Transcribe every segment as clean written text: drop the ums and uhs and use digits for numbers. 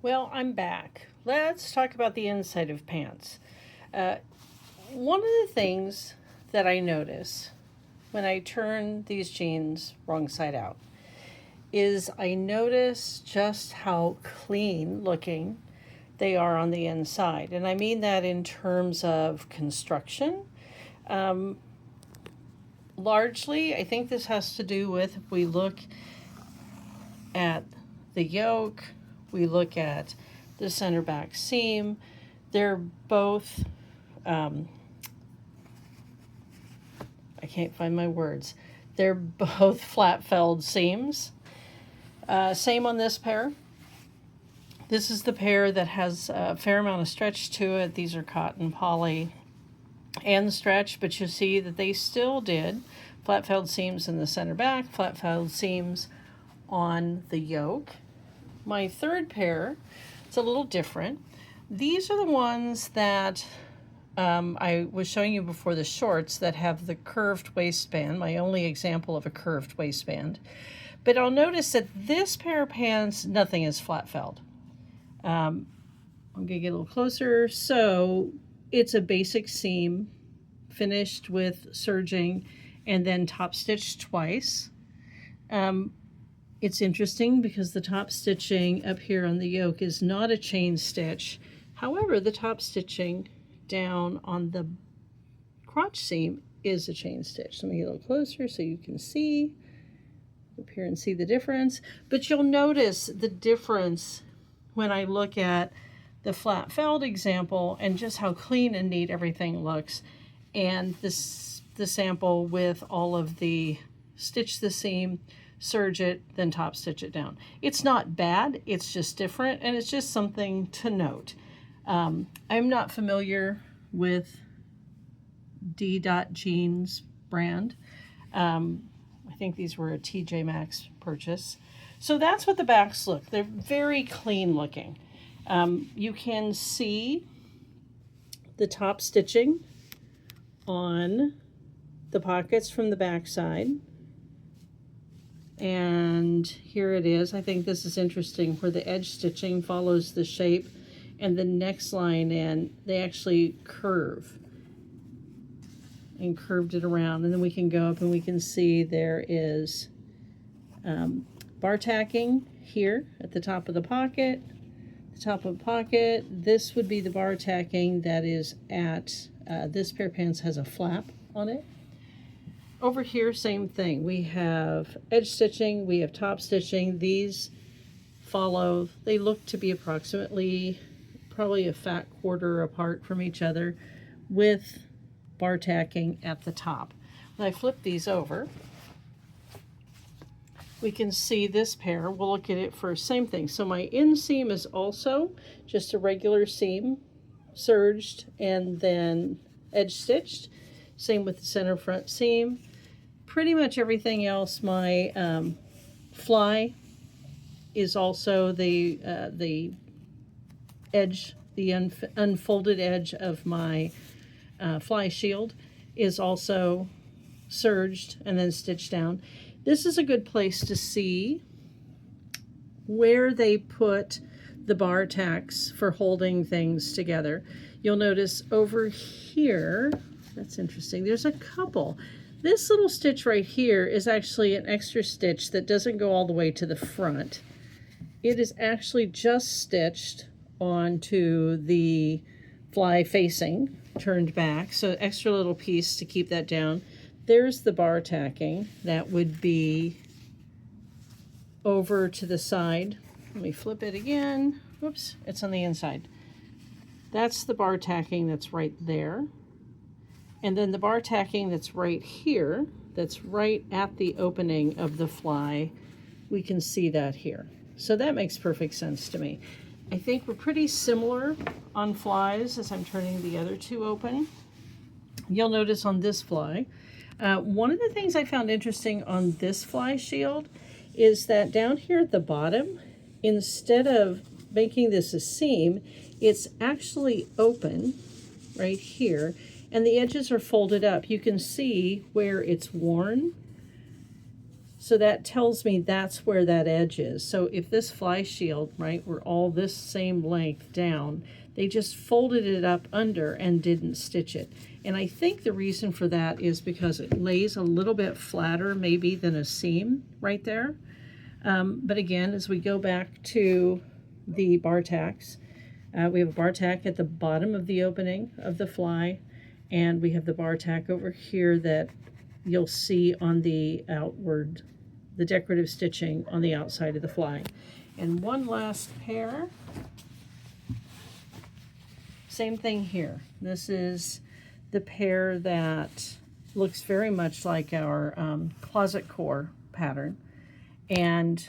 Well, I'm back. Let's talk about the inside of pants. Uh, One of the things that I notice when I turn these jeans wrong side out is I notice just how clean looking they are on the inside. And I mean that in terms of construction. Um, Largely, I think this has to do with if we look at the yoke, we look at the center back seam, they're both, um, I can't find my words, they're both flat felled seams. Same on this pair. This is the pair that has a fair amount of stretch to it. These are cotton poly and stretch, but you see that they still did flat felled seams in the center back, flat felled seams on the yoke. My third pair, it's a little different. These are the ones that I was showing you before, the shorts that have the curved waistband, my only example of a curved waistband. But I'll notice that this pair of pants, nothing is flat felled. I'm going to get a little closer. So it's a basic seam finished with serging and then top stitched twice. It's interesting because the top stitching up here on the yoke is not a chain stitch. However, the top stitching down on the crotch seam is a chain stitch. Let me get a little closer so you can see up here and see the difference. But you'll notice the difference when I look at the flat felled example and just how clean and neat everything looks, and the sample with all of the stitch the seam, serge it, then top stitch it down. It's not bad, it's just different, and it's just something to note. I'm not familiar with D. Jeans brand. I think these were a TJ Maxx purchase. So that's what the backs look. They're very clean looking. You can see the top stitching on the pockets from the back side. And here it is. I think this is interesting where the edge stitching follows the shape and the next line in, they actually curve and curved it around. And then we can go up and we can see there is bar tacking here at the top of the pocket. The top of the pocket, this would be the bar tacking that is at, this pair of pants has a flap on it. Over here, same thing. We have edge stitching, we have top stitching. These follow, they look to be approximately probably a fat quarter apart from each other with bar tacking at the top. When I flip these over, we can see this pair. We'll look at it first. Same thing. So my inseam is also just a regular seam, serged and then edge stitched. Same with the center front seam. Pretty much everything else, my fly is also the edge, the unfolded edge of my fly shield is also serged and then stitched down. This is a good place to see where they put the bar tacks for holding things together. You'll notice over here, that's interesting, there's a couple. This little stitch right here is actually an extra stitch that doesn't go all the way to the front. It is actually just stitched onto the fly facing, turned back, so extra little piece to keep that down. There's the bar tacking. That would be over to the side. Let me flip it again. Whoops, it's on the inside. That's the bar tacking that's right there. And then the bar tacking that's right here, that's right at the opening of the fly, we can see that here. So that makes perfect sense to me. I think we're pretty similar on flies as I'm turning the other two open. You'll notice on this fly, one of the things I found interesting on this fly shield is that down here at the bottom, instead of making this a seam, it's actually open right here, and the edges are folded up. You can see where it's worn. So that tells me that's where that edge is. So if this fly shield, right, were all this same length down, they just folded it up under and didn't stitch it. And I think the reason for that is because it lays a little bit flatter maybe than a seam right there. But again, as we go back to the bar tacks, we have a bar tack at the bottom of the opening of the fly, and we have the bar tack over here that you'll see on the outward, the decorative stitching on the outside of the fly. And one last pair, same thing here. This is the pair that looks very much like our closet core pattern, and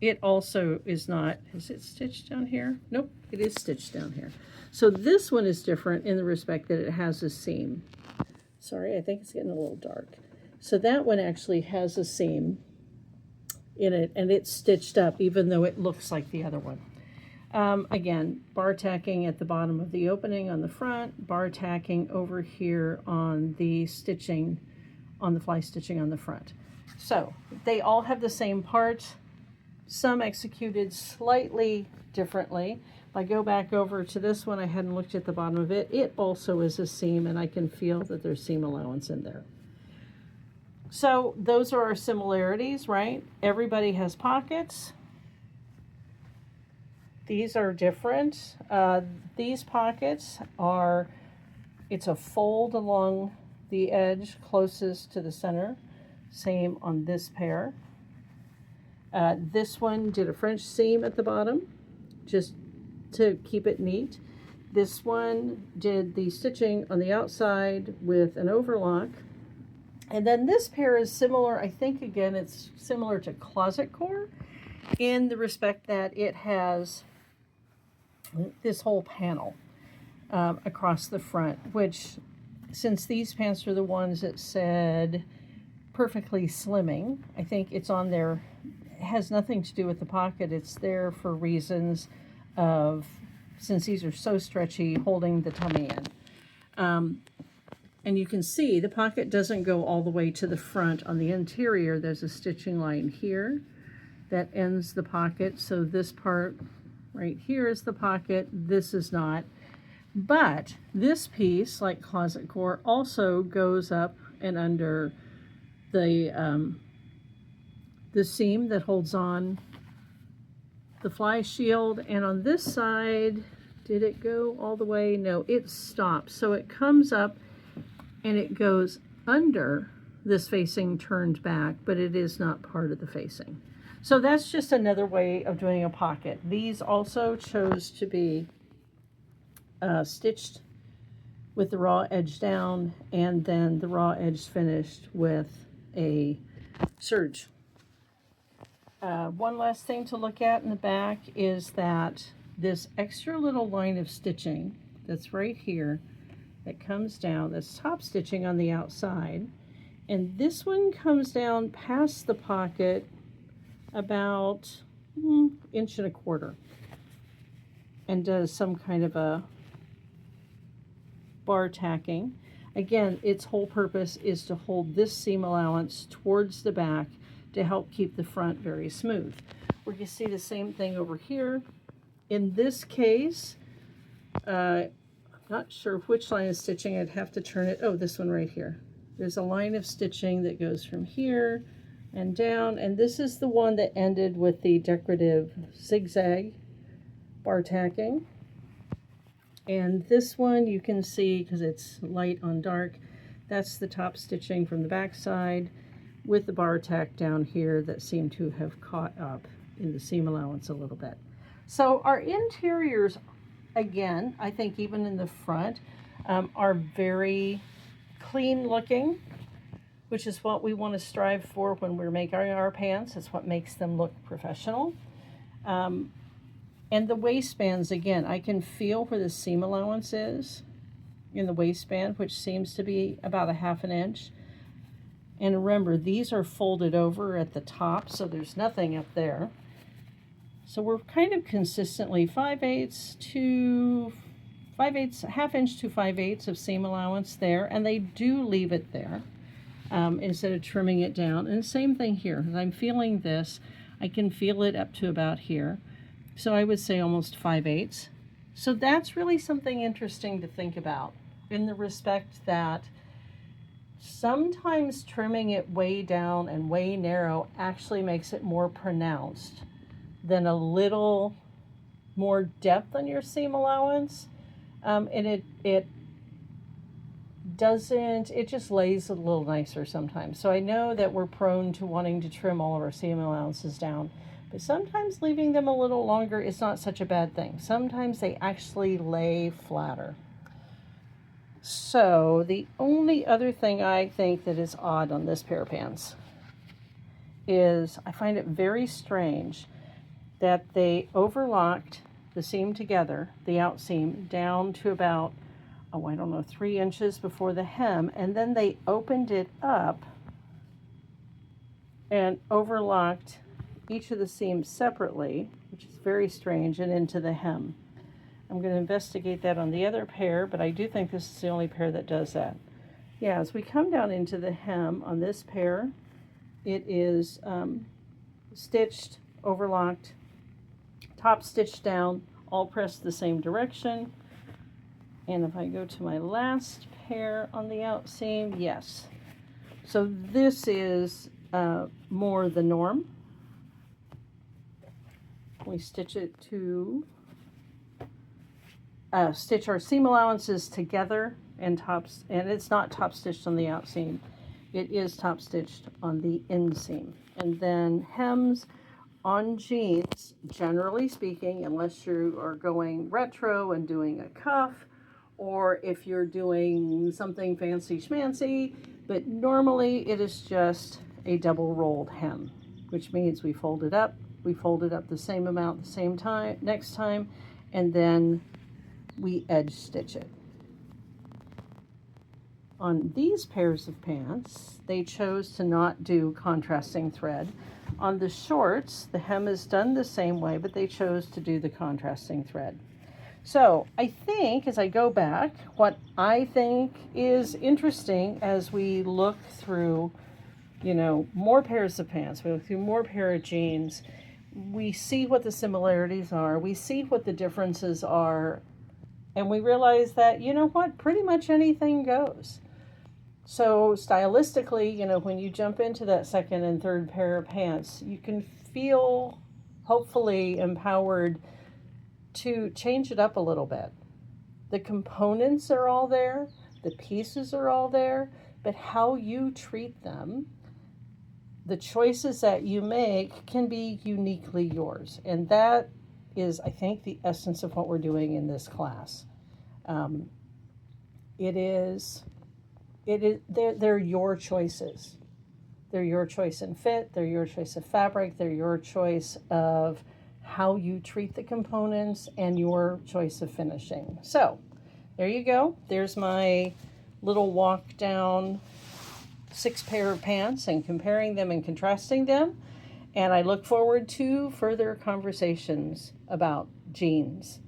it also is not, is it stitched down here? Nope, it is stitched down here. So this one is different in the respect that it has a seam. Sorry, I think it's getting a little dark. So that one actually has a seam in it, and it's stitched up even though it looks like the other one. Again, bar tacking at the bottom of the opening on the front, bar tacking over here on the stitching, on the fly stitching on the front. So they all have the same part, some executed slightly differently. If I go back over to this one, I hadn't looked at the bottom of it. It also is a seam, and I can feel that there's seam allowance in there. So those are our similarities, right? Everybody has pockets. These are different. These pockets are, it's a fold along the edge closest to the center. Same on this pair. This one did a French seam at the bottom, just to keep it neat. This one did the stitching on the outside with an overlock. And then this pair is similar, I think again, it's similar to closet core in the respect that it has this whole panel across the front, which, since these pants are the ones that said perfectly slimming, I think it's on there. It has nothing to do with the pocket. It's there for reasons of, since these are so stretchy, holding the tummy in. And you can see the pocket doesn't go all the way to the front. On the interior, there's a stitching line here that ends the pocket. So this part right here is the pocket. This is not. But this piece, like closet core, also goes up and under the seam that holds on the fly shield. And on this side, did it go all the way? No, it stops. So it comes up and it goes under this facing turned back, but it is not part of the facing. So that's just another way of doing a pocket. These also chose to be stitched with the raw edge down, and then the raw edge finished with a serge. One last thing to look at in the back is that this extra little line of stitching that's right here that comes down, that's top stitching on the outside, and this one comes down past the pocket about 1.25 inches and does some kind of a bar tacking. Again, its whole purpose is to hold this seam allowance towards the back to help keep the front very smooth. We're going to see the same thing over here. In this case, I'm not sure which line of stitching. I'd have to turn it. Oh, this one right here. There's a line of stitching that goes from here and down, and this is the one that ended with the decorative zigzag bar tacking. And this one you can see, because it's light on dark, that's the top stitching from the back side with the bar tack down here that seemed to have caught up in the seam allowance a little bit. So our interiors, again, I think even in the front, are very clean looking, which is what we want to strive for when we're making our pants. It's what makes them look professional. And the waistbands, again, I can feel where the seam allowance is in the waistband, which seems to be about 1/2 inch. And remember, these are folded over at the top, so there's nothing up there. So we're kind of consistently 5/8 to 5/8, 1/2 inch to 5/8 of seam allowance there, and they do leave it there. instead of trimming it down. And same thing here. As I'm feeling this, I can feel it up to about here. So I would say almost 5/8. So that's really something interesting to think about, in the respect that sometimes trimming it way down and way narrow actually makes it more pronounced than a little more depth on your seam allowance. And it doesn't, it just lays a little nicer sometimes. So I know that we're prone to wanting to trim all of our seam allowances down, but sometimes leaving them a little longer is not such a bad thing. Sometimes they actually lay flatter. So the only other thing I think that is odd on this pair of pants is I find it very strange that they overlocked the seam together, the out seam, down to about, oh, I don't know, 3 inches before the hem, and then they opened it up and overlocked each of the seams separately, which is very strange, and into the hem. I'm going to investigate that on the other pair, but I do think this is the only pair that does that. Yeah, as we come down into the hem on this pair, it is stitched, overlocked, top stitched down, all pressed the same direction. And if I go to my last pair on the out seam, yes. So this is more the norm. We stitch it to stitch our seam allowances together and tops, and it's not top stitched on the out seam. It is top stitched on the inseam. And then hems on jeans, generally speaking, unless you are going retro and doing a cuff, or if you're doing something fancy schmancy, but normally it is just a double rolled hem, which means we fold it up the same amount the same time next time, and then we edge stitch it. On these pairs of pants, they chose to not do contrasting thread. On the shorts, the hem is done the same way, but they chose to do the contrasting thread. So I think, as I go back, what I think is interesting as we look through, more pairs of pants, we look through more pair of jeans, we see what the similarities are, we see what the differences are, and we realize that, pretty much anything goes. So stylistically, when you jump into that second and third pair of pants, you can feel hopefully empowered to change it up a little bit. The components are all there, the pieces are all there, but how you treat them, the choices that you make can be uniquely yours. And that is, I think, the essence of what we're doing in this class. They're your choices. They're your choice in fit, they're your choice of fabric, they're your choice of how you treat the components, and your choice of finishing. So there you go. There's my little walk down 6 pair of pants and comparing them and contrasting them. And I look forward to further conversations about jeans.